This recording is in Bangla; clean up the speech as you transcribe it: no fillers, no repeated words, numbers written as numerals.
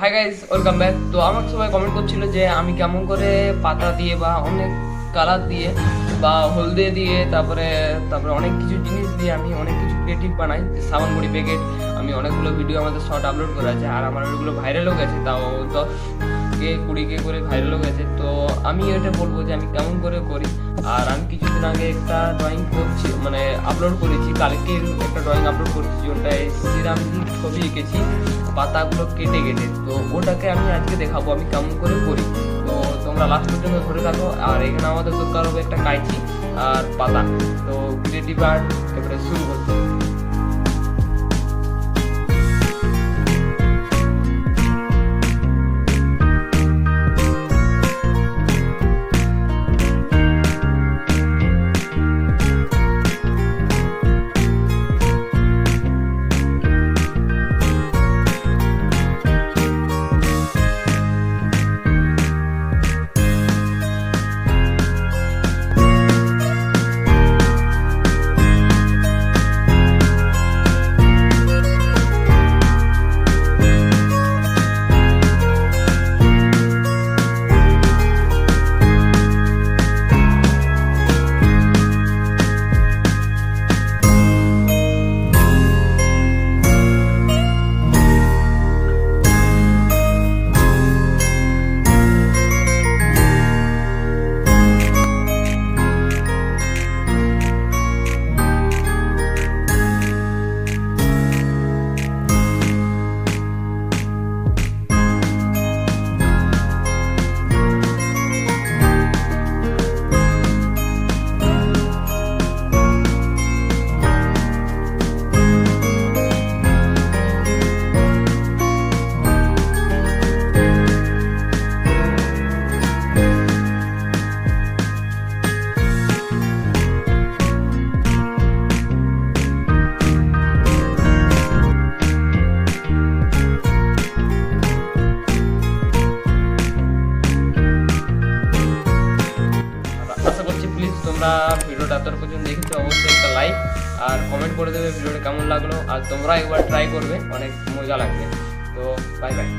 Hi guys, welcome back. তো আমাকে সবাই কমেন্ট করছিল যে আমি কেমন করে পাতা দিয়ে বা অনেক কালার দিয়ে বা হলদে দিয়ে তারপরে অনেক কিছু জিনিস দিয়ে আমি অনেক কিছু ক্রিয়েটিভ বানাই। সাবান বড়ি প্যাকেট, আমি অনেকগুলো ভিডিও আমাদের শর্ট আপলোড করা আছে, আর আমার ওইগুলো ভাইরালও গেছে, তাও 10K 20K করে ভাইরালও গেছে। তো আমি এটা বলবো যে আমি কেমন করে করি। আর আমি কিছুদিন আগে একটা ড্রয়িং করছি, মানে আপলোড করেছি, কালকে একটা ড্রয়িং আপলোড করেছি যেটায় শ্রীরামজি ছবি এঁকেছি পাতাগুলো কেটে কেটে। তো ওটাকে আমি আজকে দেখাবো আমি কেমন করে করি। তো তোমরা লাস্ট পর্যন্ত ধরে থাকো। আর এখানে আমাদের দরকার হবে একটা কাঁচি আর পাতা। তো ক্রিয়েটিভ আর্ট এবারে শুরু করতে। আশা করছি প্লিজ তোমরা ভিডিওটা এত পর্যন্ত দেখেছো, অবশ্যই একটা লাইক আর কমেন্ট করে দেবে ভিডিওটা কেমন লাগলো। আর তোমরা একবার ট্রাই করবে, অনেক মজা লাগবে। তো বাই বাই।